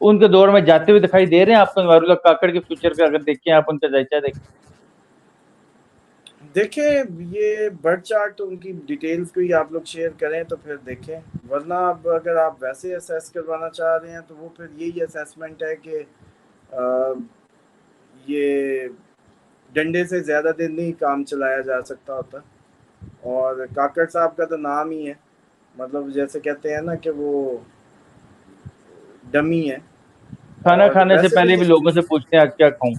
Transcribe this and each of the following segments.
ان کے دور میں جاتے ہوئے دکھائی دے رہے ہیں آپ کو انوار اللہ کاکڑ کے فیوچر کا اگر دیکھیں آپ ان کا ذائچہ دیکھیں؟ دیکھیں یہ برڈ چارٹ ان کی ڈیٹیلز کو ہی آپ لوگ شیئر کریں تو پھر دیکھیں، ورنہ اب اگر آپ ویسے اسیس کروانا چاہ رہے ہیں تو وہ پھر یہی اسیسمنٹ ہے کہ یہ ڈنڈے سے زیادہ دن نہیں کام چلایا جا سکتا ہوتا، اور کاکڑ صاحب کا تو نام ہی ہے، مطلب جیسے کہتے ہیں نا کہ وہ ڈمی ہے، کھانا اور کھانے سے ویسے پہلے بھی بھی لوگوں سے پوچھتے ہیں آج کیا کھاؤں.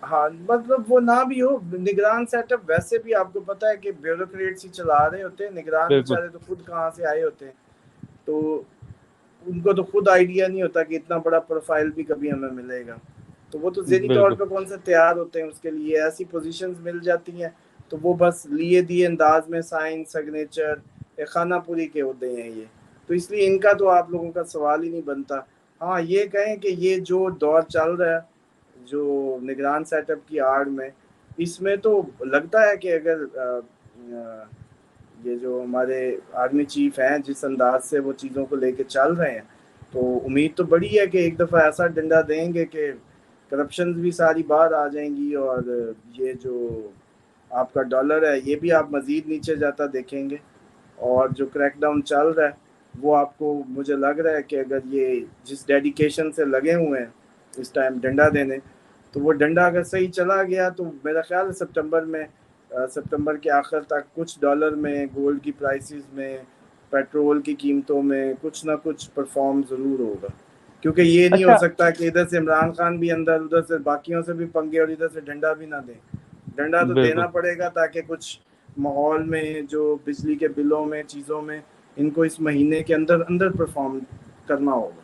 ہاں مطلب وہ نہ بھی ہو، نگران سیٹ اپ ویسے بھی آپ کو پتا ہے کہ بیوروکریٹس ہی چلا رہے ہوتے ہیں، نگران بالکل بیچارے تو خود کہاں سے آئے ہوتے ہیں، تو ان کو تو خود آئیڈیا نہیں ہوتا کہ اتنا بڑا پروفائل بھی کبھی ہمیں ملے گا، تو وہ تو ذہنی طور بالکل پہ کون سے تیار ہوتے ہیں اس کے لیے، ایسی پوزیشنز مل جاتی ہیں تو وہ بس لیے دیے انداز میں سائن سگنیچر خانہ پوری کے ہوتے ہیں یہ، تو اس لیے ان کا تو آپ لوگوں کا سوال ہی نہیں بنتا. ہاں یہ کہیں کہ یہ جو دور چل رہا ہے جو نگران سیٹ اپ کی آڑ میں، اس میں تو لگتا ہے کہ اگر یہ جو ہمارے آرمی چیف ہیں جس انداز سے وہ چیزوں کو لے کے چل رہے ہیں تو امید تو بڑی ہے کہ ایک دفعہ ایسا ڈنڈا دیں گے کہ کرپشنز بھی ساری باہر آ جائیں گی، اور یہ جو آپ کا ڈالر ہے یہ بھی آپ مزید نیچے جاتا دیکھیں گے، اور جو کریک ڈاؤن چل رہا ہے وہ آپ کو مجھے لگ رہا ہے کہ اگر یہ جس ڈیڈیکیشن سے لگے ہوئے ہیں اس ٹائم ڈنڈا دینے، تو وہ ڈنڈا اگر صحیح چلا گیا تو میرا خیال ہے سپتمبر کے آخر تک کچھ ڈالر میں، گولڈ کی پرائسز میں، پیٹرول کی قیمتوں میں کچھ نہ کچھ پرفارم ضرور ہوگا، کیونکہ یہ نہیں ہو اچھا سکتا کہ ادھر سے عمران خان بھی اندر، ادھر سے باقیوں سے بھی پنگے اور ادھر سے ڈنڈا بھی نہ دیں. ڈنڈا تو بالکل دینا پڑے گا تاکہ کچھ ماحول میں جو بجلی کے بلوں میں چیزوں میں ان کو اس مہینے کے اندر اندر پرفارم کرنا ہوگا.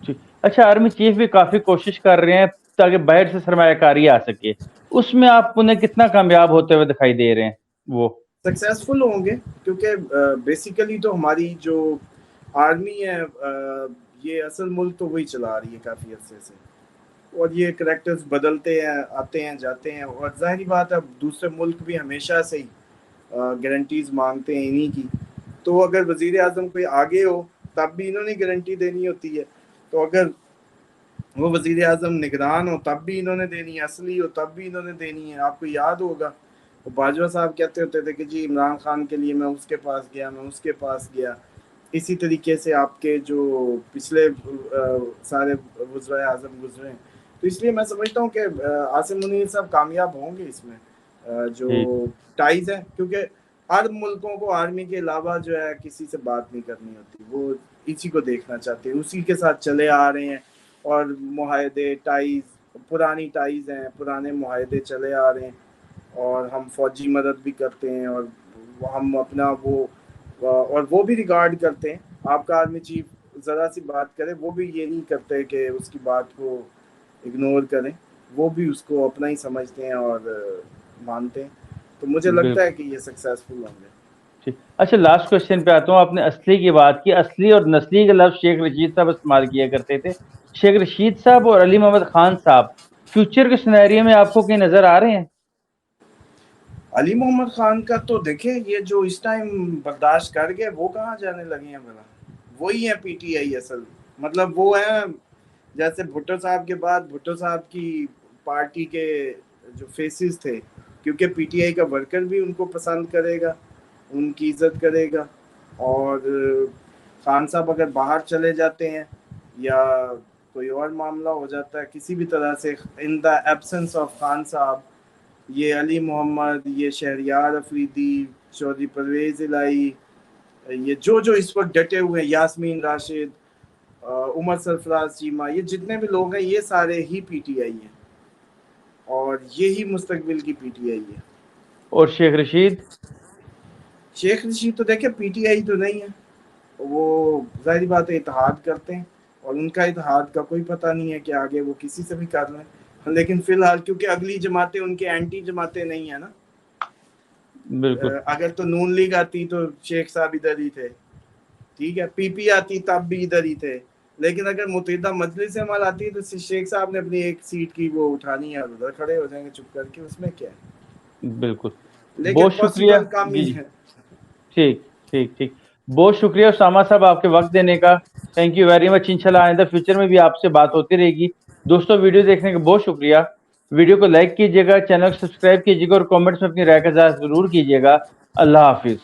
ٹھیک. اچھا آرمی چیف بھی کافی کوشش کر رہے ہیں تاکہ باہر سے سرمایہ کاری آ سکے، اس میں آپ انہیں کتنا کامیاب ہوتے ہوئے دکھائی دے رہے ہیں؟ وہ سکسیزفل ہوں گے کیونکہ بیسیکلی تو ہماری جو آرمی ہے یہ اصل ملک تو وہی چلا رہی ہے کافی عرصے سے، اور یہ کریکٹرز بدلتے ہیں آتے ہیں جاتے ہیں، اور ظاہری بات ہے دوسرے ملک بھی ہمیشہ سے ہی گارنٹیز مانگتے ہیں انہی کی، تو اگر وزیر اعظم کوئی آگے ہو تب بھی انہوں نے گارنٹی دینی ہوتی ہے، تو اگر وہ وزیر اعظم نگران ہو تب بھی انہوں نے دینی ہے، اصلی ہو تب بھی انہوں نے دینی ہے. آپ کو یاد ہوگا باجوہ صاحب کہتے ہوتے تھے کہ جی عمران خان کے لیے میں اس کے پاس گیا، میں اس کے پاس گیا. اسی طریقے سے آپ کے جو پچھلے سارے وزرائے اعظم گزرے ہیں، تو اس لیے میں سمجھتا ہوں کہ عاصم منیر صاحب کامیاب ہوں گے اس میں ٹھیک جو ٹائز ہیں، کیونکہ ہر ملکوں کو آرمی کے علاوہ جو ہے کسی سے بات نہیں کرنی ہوتی، وہ اسی کو دیکھنا چاہتے ہیں، اسی کے ساتھ چلے آ رہے ہیں، اور معاہدے ٹائز پرانی ٹائز ہیں، پرانے معاہدے چلے آ رہے ہیں، اور ہم فوجی مدد بھی کرتے ہیں، اور ہم اپنا وہ بھی ریگارڈ کرتے ہیں. آپ کا آرمی چیف ذرا سی بات کرے وہ بھی یہ نہیں کرتے کہ اس کی بات کو اگنور کریں، وہ بھی اس کو اپنا ہی سمجھتے ہیں اور مانتے ہیں، تو مجھے لگتا ہے بالکل کہ یہ سکسیزفل ہوں گے. ٹھیک. اچھا لاسٹ کوشچن پہ آتا ہوں. آپ نے اصلی کی بات کی، اصلی اور نسلی کا لفظ شیخ رشید صاحب استعمال کیا کرتے تھے. شیخ رشید صاحب اور علی محمد خان صاحب فیوچر کے سینیریو میں آپ کو کہیں نظر آ رہے ہیں؟ علی محمد خان کا تو دیکھیں یہ جو اس ٹائم برداشت کر گئے وہ کہاں جانے لگے ہیں بلا، وہی ہے پی ٹی آئی اصل، مطلب وہ ہیں جیسے بھٹو صاحب کے بعد بھٹو صاحب کی پارٹی کے جو فیسز تھے، کیونکہ پی ٹی آئی کا ورکر بھی ان کو پسند کرے گا، ان کی عزت کرے گا، اور خان صاحب اگر باہر چلے جاتے ہیں یا کوئی اور معاملہ ہو جاتا ہے کسی بھی طرح سے، ان دا ایبسنس آف خان صاحب، یہ علی محمد، یہ شہریار افریدی، چودھری پرویز الہی، یہ جو اس وقت ڈٹے ہوئے ہیں، یاسمین راشد، عمر سرفراز چیمہ، یہ جتنے بھی لوگ ہیں یہ سارے ہی پی ٹی آئی ہیں، اور یہی مستقبل کی پی ٹی آئی ہے. اور شیخ رشید؟ شیخ رشید تو دیکھیں پی ٹی آئی تو نہیں ہے، وہ ظاہری بات ہے اتحاد کرتے ہیں، اور ان کا اتحاد کا کوئی پتہ نہیں ہے کہ آگے وہ کسی سے بھی کر لیں، لیکن فی الحال کیونکہ اگلی جماعتیں ان کے اینٹی جماعتیں نہیں ہیں نا، بالکل اگر تو نون لیگ آتی تو شیخ صاحب ادھر ہی تھے، ٹھیک ہے، پی پی آتی تب بھی ادھر ہی تھے، لیکن اگر متحدہ مجلس عمل آتی ہے تو شیخ صاحب نے اپنی ایک سیٹ کی وہ اٹھانی ہے اور ادھر کھڑے ہو جائیں گے چپ کر کے، اس میں کیا ہے، بالکل. لیکن بہت شکریہ. پاسبل کم جی ہی جی ہے. ٹھیک ٹھیک ٹھیک. بہت شکریہ اسامہ صاحب آپ کے وقت دینے کا. Thank you very much. انشاءاللہ آئندہ فیوچر میں بھی آپ سے بات ہوتی رہے گی. دوستوں ویڈیو دیکھنے کا بہت شکریہ. ویڈیو کو لائک کیجیے گا, چینل کو سبسکرائب کیجیے گا اور کامنٹس میں اپنی رائے کا اظہار ضرور کیجیے گا. اللہ حافظ.